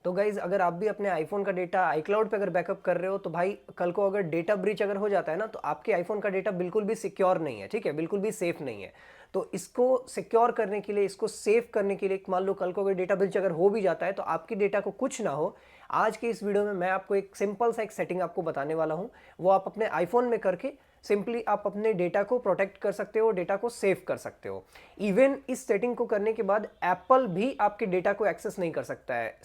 तो गाइज अगर आप भी अपने आईफोन का डेटा आईक्लाउड पे अगर बैकअप कर रहे हो तो भाई कल को अगर डेटा ब्रीच अगर हो जाता है ना तो आपके आईफोन का डेटा बिल्कुल भी सिक्योर नहीं है, ठीक है, बिल्कुल भी सेफ नहीं है। तो इसको सिक्योर करने के लिए, इसको सेफ करने के लिए, मान लो कल को अगर डेटा ब्रीच अगर हो भी जाता है तो आपकी डेटा को कुछ ना हो, आज के इस वीडियो में मैं आपको एक सिंपल सा एक सेटिंग आपको बताने वाला हूँ। वो आप अपने आईफोन में करके सिंपली आप अपने डेटा को प्रोटेक्ट कर सकते हो, डेटा को सेव कर सकते हो। इवन इस सेटिंग को करने के बाद एप्पल भी आपके डेटा को एक्सेस नहीं कर सकता है,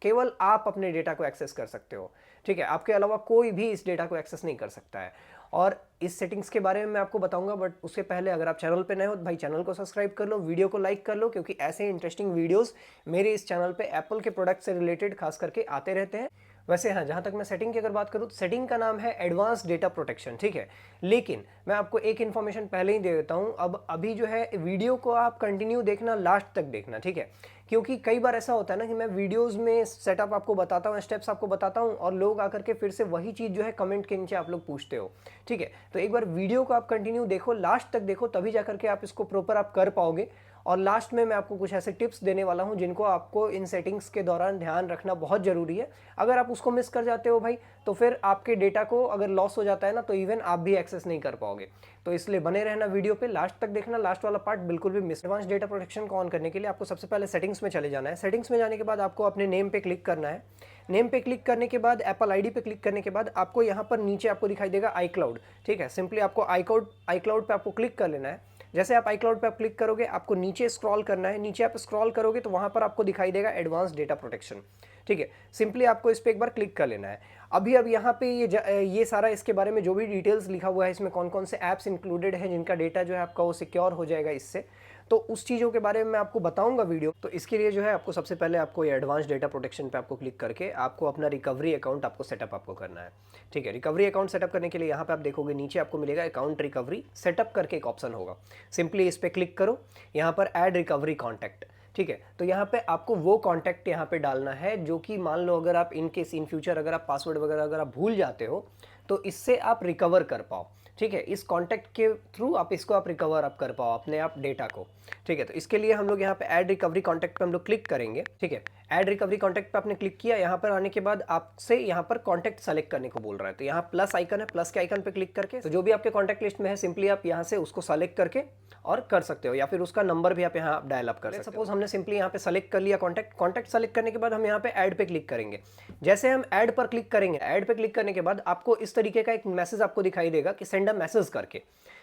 केवल आप अपने डेटा को एक्सेस कर सकते हो, ठीक है। आपके अलावा कोई भी इस डेटा को एक्सेस नहीं कर सकता है। और इस सेटिंग्स के बारे में मैं आपको बताऊंगा, बट उससे पहले अगर आप चैनल पे नए हो तो भाई चैनल को सब्सक्राइब कर लो, वीडियो को लाइक कर लो, क्योंकि ऐसे इंटरेस्टिंग वीडियोस मेरे इस चैनल पे एप्पल के प्रोडक्ट से रिलेटेड खास करके आते रहते हैं। वैसे हाँ, जहाँ तक मैं सेटिंग की अगर बात करूँ तो सेटिंग का नाम है एडवांस डेटा प्रोटेक्शन, ठीक है। लेकिन मैं आपको एक इन्फॉर्मेशन पहले ही दे देता हूँ, अब अभी जो है वीडियो को आप कंटिन्यू देखना, लास्ट तक देखना, ठीक है। क्योंकि कई बार ऐसा होता है ना कि मैं वीडियोस में सेटअप आपको बताता हूँ, स्टेप्स आपको बताता हूँ, और लोग आकर के फिर से वही चीज़ जो है कमेंट के नीचे आप लोग पूछते हो, ठीक है। तो एक बार वीडियो को आप कंटिन्यू देखो, लास्ट तक देखो, तभी जाकर के आप इसको प्रॉपर आप कर पाओगे। और लास्ट में मैं आपको कुछ ऐसे टिप्स देने वाला हूं जिनको आपको इन सेटिंग्स के दौरान ध्यान रखना बहुत ज़रूरी है। अगर आप उसको मिस कर जाते हो भाई तो फिर आपके डेटा को अगर लॉस हो जाता है ना तो इवन आप भी एक्सेस नहीं कर पाओगे। तो इसलिए बने रहना वीडियो पे, लास्ट तक देखना, लास्ट वाला पार्ट बिल्कुल भी मिस। एडवांस डेटा प्रोटेक्शन को ऑन करने के लिए आपको सबसे पहले सेटिंग्स में चले जाना है। सेटिंग्स में जाने के बाद आपको अपने नेम पे क्लिक करना है। नेम पे क्लिक करने के बाद एप्पल आईडी पे क्लिक करने के बाद आपको यहाँ पर नीचे आपको दिखाई देगा आईक्लाउड, ठीक है। सिंपली आपको आईक्लाउड पे आपको क्लिक कर लेना है। जैसे आप आईक्लाउड पे आप क्लिक करोगे आपको नीचे स्क्रॉल करना है, नीचे आप स्क्रॉल करोगे तो वहां पर आपको दिखाई देगा एडवांस डेटा प्रोटेक्शन, ठीक है। सिंपली आपको इस पर एक बार क्लिक कर लेना है। अभी अब यहाँ पे ये सारा इसके बारे में जो भी डिटेल्स लिखा हुआ है, इसमें कौन कौन से ऐप्स इंक्लूडेड हैं जिनका डेटा जो है आपका वो सिक्योर हो जाएगा इससे, तो उस चीज़ों के बारे में मैं आपको बताऊंगा वीडियो। तो इसके लिए जो है आपको सबसे पहले आपको ये एडवांस डेटा प्रोटेक्शन पे आपको क्लिक करके आपको अपना रिकवरी अकाउंट आपको सेटअप आपको करना है, ठीक है। रिकवरी अकाउंट सेटअप करने के लिए यहाँ पे आप देखोगे नीचे आपको मिलेगा अकाउंट रिकवरी सेटअप करके एक ऑप्शन होगा। सिंपली इस पर क्लिक करो, यहाँ पर ऐड रिकवरी कॉन्टैक्ट, ठीक है। तो यहाँ पे आपको वो कॉन्टैक्ट यहाँ पे डालना है जो कि मान लो अगर आप इन केस इन फ्यूचर अगर आप पासवर्ड वगैरह अगर आप भूल जाते हो तो इससे आप रिकवर कर पाओ, ठीक है। इस कॉन्टैक्ट के थ्रू आप इसको आप रिकवर आप कर पाओ अपने आप डेटा को, ठीक है। तो इसके लिए हम लोग यहाँ पे ऐड रिकवरी कॉन्टैक्ट पे हम लोग क्लिक करेंगे, ठीक है। ऐड रिकवरी कॉन्टैक्ट पे आपने क्लिक किया, यहाँ पर आने के बाद आपसे यहाँ पर कॉन्टैक्ट सेलेक्ट करने को बोल रहा है। तो यहाँ प्लस आइकन है, प्लस के आइकन पे क्लिक करके तो जो भी आपके कॉन्टैक्ट लिस्ट में है सिंपली आप यहाँ से उसको सेलेक्ट करके और कर सकते हो, या फिर उसका नंबर भी आप यहाँ डायल अप कर सकते हो। सपोज हमने सिंपली यहाँ पे सेलेक्ट कर लिया कॉन्टैक्ट सेलेक्ट करने के बाद हम यहाँ पे ऐड पे क्लिक करेंगे। जैसे हम ऐड पर क्लिक करेंगे, ऐड पे क्लिक करने के बाद आपको इस तरीके का एक मैसेज आपको दिखाई देगा कि सेंड अ मैसेज करके,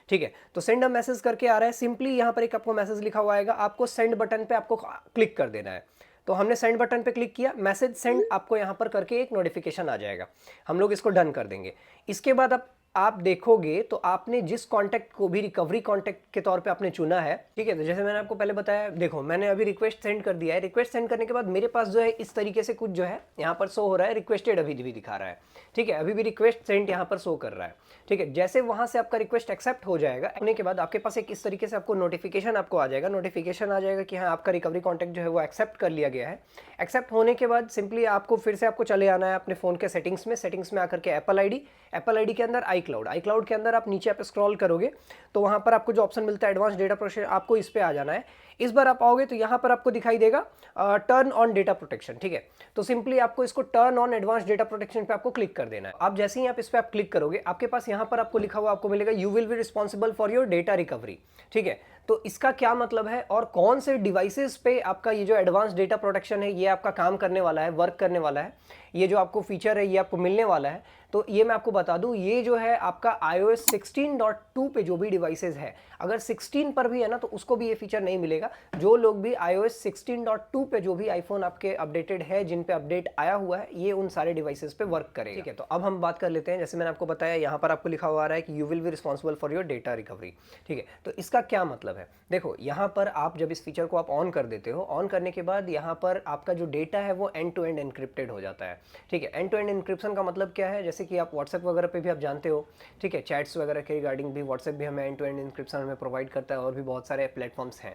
ठीक है। तो सेंड अ मैसेज करके आ रहा है, सिंपली यहाँ पर एक आपको मैसेज लिखा हुआ आएगा, आपको सेंड बटन पे आपको क्लिक कर देना है। तो हमने सेंड बटन पे क्लिक किया, मैसेज सेंड आपको यहाँ पर करके एक नोटिफिकेशन आ जाएगा, हम लोग इसको डन कर देंगे। इसके बाद आप देखोगे तो आपने जिस कांटेक्ट को भी रिकवरी कांटेक्ट के तौर पे आपने चुना है, ठीक है। तो जैसे मैंने आपको पहले बताया, देखो मैंने अभी रिक्वेस्ट सेंड कर दिया है। रिक्वेस्ट सेंड करने के बाद मेरे पास जो है इस तरीके से कुछ जो है यहाँ पर शो हो रहा है, रिक्वेस्टेड अभी भी दिखा रहा है, ठीक है। अभी भी रिक्वेस्ट सेंड यहाँ पर शो कर रहा है, ठीक है। जैसे वहां से आपका रिक्वेस्ट एक्सेप्ट हो जाएगा, होने के बाद आपके पास एक इस तरीके से आपको नोटिफिकेशन आपको आ जाएगा, नोटिफिकेशन आ जाएगा कि हाँ आपका रिकवरी कांटेक्ट जो है वो एक्सेप्ट कर लिया गया है। एक्सेप्ट होने के बाद सिंपली आपको फिर से आपको चले आना है अपने फोन के सेटिंग्स में आकर के एप्पल आईडी के अंदर आईक्लाउड के अंदर आप नीचे आप स्क्रॉल करोगे तो वहां पर आपको जो ऑप्शन मिलता है एडवांस डेटा प्रोटेक्शन, आपको इस पे आ जाना है। इस बार आप आओगे तो यहां पर आपको दिखाई देगा टर्न ऑन डेटा प्रोटेक्शन, ठीक है। तो सिंपली आपको इसको turn on advance data protection पे आपको क्लिक कर देना है। आप जैसे ही आप इस पे आप क्लिक करोगे आपके पास यहां पर आपको लिखा हुआ आपको मिलेगा you will be responsible for your data recovery, ठीक है। तो इसका क्या मतलब है और कौन से डिवाइसेस पे आपका ये जो एडवांस डेटा प्रोटेक्शन है ये आपका काम करने वाला है, वर्क करने वाला है, ये जो आपको फीचर है ये आपको मिलने वाला है। तो ये मैं आपको बता दूं, ये जो है आपका iOS 16.2 पे जो भी डिवाइसेस है, अगर 16 पर भी है ना तो उसको भी ये फीचर नहीं मिलेगा। जो लोग भी iOS 16.2 पे जो भी आईफोन आपके अपडेटेड है, जिन पे अपडेट आया हुआ है, ये उन सारे डिवाइसेस पे वर्क करेगा, ठीक है। तो अब हम बात कर लेते हैं, जैसे मैंने आपको बताया यहाँ पर आपको लिखा हुआ आ रहा है कि you will be responsible for your data recovery, ठीक है। तो इसका क्या मतलब है, देखो यहाँ पर आप जब इस फीचर को आप ऑन कर देते हो, ऑन करने के बाद यहाँ पर आपका जो डेटा है वो एंड टू एंड एनक्रिप्टेड हो जाता है, ठीक है। एंड टू एंड एनक्रिप्शन का मतलब क्या है, जैसे कि आप व्हाट्सएप वगैरह पे भी आप जानते हो, ठीक है, चैट्स वगैरह के रिगार्डिंग भी व्हाट्सएप भी हमें एंड टू एंड एनक्रिप्शन हमें प्रोवाइड करता है, और भी बहुत सारे प्लेटफॉर्म्स हैं।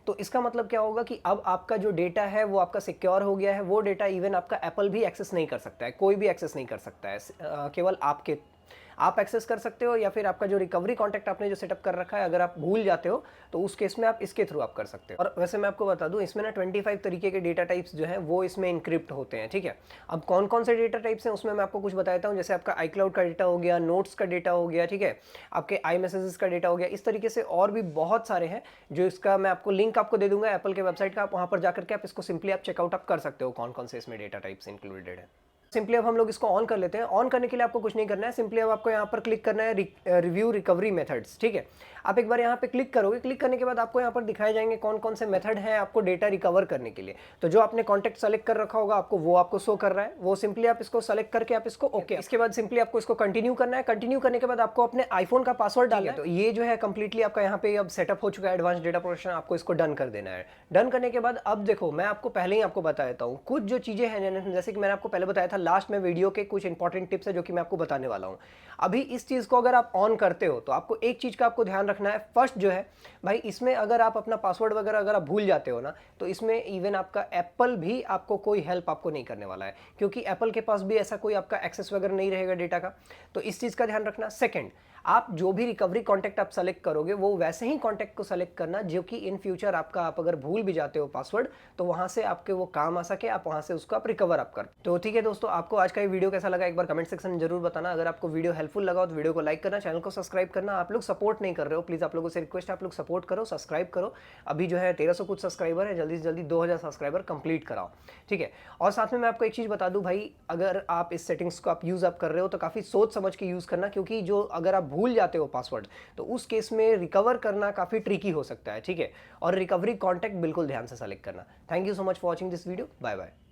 तो इसका मतलब क्या होगा कि अब आपका जो डेटा है वो आपका सिक्योर हो गया है। वो डेटा इवन आपका एप्पल भी एक्सेस नहीं कर सकता है, कोई भी एक्सेस नहीं कर सकता है, केवल आप एक्सेस कर सकते हो, या फिर आपका जो रिकवरी कॉन्टैक्ट आपने जो सेटअप कर रखा है अगर आप भूल जाते हो तो उस केस में आप इसके थ्रू आप कर सकते हो। और वैसे मैं आपको बता दूं, इसमें ना 25 तरीके के डेटा टाइप्स जो है वो इसमें इनक्रिप्ट होते हैं, ठीक है। अब कौन कौन से डेटा टाइप्स हैं उसमें मैं आपको कुछ बताता हूँ, जैसे आपका iCloud का डेटा हो गया, नोट्स का डेटा हो गया, ठीक है, आपके iMessages का डेटा हो गया, इस तरीके से और भी बहुत सारे हैं जो इसका मैं आपको लिंक आपको दे दूंगा एप्पल के वेबसाइट का, आप वहां पर जाकर के आप इसको सिंपली आप चेकआउट आप कर सकते हो कौन कौन से इसमें डेटा टाइप्स इंक्लूडेड है। सिंपली अब हम लोग इसको ऑन कर लेते हैं। ऑन करने के लिए आपको कुछ नहीं करना है, सिंपली अब आपको यहाँ पर क्लिक करना है रिव्यू रिकवरी मेथड्स, ठीक है। आप एक बार यहाँ पे क्लिक करोगे, क्लिक करने के बाद आपको यहाँ पर दिखाए जाएंगे कौन कौन से मेथड हैं आपको डेटा रिकवर करने के लिए। तो जो आपने कॉन्टैक्ट सेलेक्ट कर रखा होगा आपको वो आपको शो कर रहा है, वो सिंपली आप इसको सेलेक्ट करके आप इसको ओके। इसके बाद सिंपली आपको इसको कंटिन्यू करना है। कंटिन्यू करने के बाद आपको अपने आईफोन का पासवर्ड डालना है। तो ये जो है कंप्लीटली आपका यहाँ पे अब सेटअप हो चुका है एडवांस डेटा प्रोटेक्शन, आपको इसको डन कर देना है। डन करने के बाद अब देखो मैं आपको पहले ही आपको बता देता हूँ कुछ जो चीजें हैं, जैसे कि मैंने आपको पहले बताया था लास्ट में वीडियो के कुछ इंपॉर्टेंट टिप्स है जो कि मैं आपको बताने वाला हूँ। अभी इस चीज को अगर आप ऑन करते हो तो आपको एक चीज का आपको ध्यान रखना है। फर्स्ट जो है भाई, इसमें अगर आप अपना पासवर्ड वगैरह अगर आप भूल जाते हो ना तो इसमें इवन आपका एप्पल भी आपको कोई हेल्प आपको नहीं करने वाला है, क्योंकि एप्पल के पास भी ऐसा कोई आपका एक्सेस वगैरह नहीं रहेगा डेटा का। तो इस चीज का ध्यान रखना। सेकंड, आप जो भी रिकवरी कॉन्टैक्ट आप सेलेक्ट करोगे वो वैसे ही कॉन्टैक्ट को सेलेक्ट करना जो कि इन फ्यूचर आपका आप अगर भूल भी जाते हो पासवर्ड तो वहां से आपके वो काम आ सके, आप वहां से उसको आप रिकवर आप कर। तो ठीक है दोस्तों, आपको आज का ये वीडियो कैसा लगा एक बार कमेंट सेक्शन में जरूर बताना। अगर आपको वीडियो हेल्पफुल लगा तो वीडियो को लाइक करना, चैनल को सब्सक्राइब करना। आप लोग सपोर्ट नहीं कर रहे हो, प्लीज आप लोगों से रिक्वेस्ट है आप लोग सपोर्ट करो, सब्सक्राइब करो। अभी जो है 1300 कुछ सब्सक्राइबर है, जल्दी से जल्दी 2000 सब्सक्राइबर कंप्लीट कराओ, ठीक है। और साथ में मैं आपको एक चीज बता दूं भाई, अगर आप इस सेटिंग्स को आप यूज आप कर रहे हो तो काफी सोच समझ के यूज करना, क्योंकि जो अगर आप भूल जाते हो पासवर्ड तो उस केस में रिकवर करना काफी ट्रिकी हो सकता है, ठीक है। और रिकवरी कॉन्टैक्ट बिल्कुल ध्यान से सेलेक्ट करना। Thank you so much for watching this video, bye bye.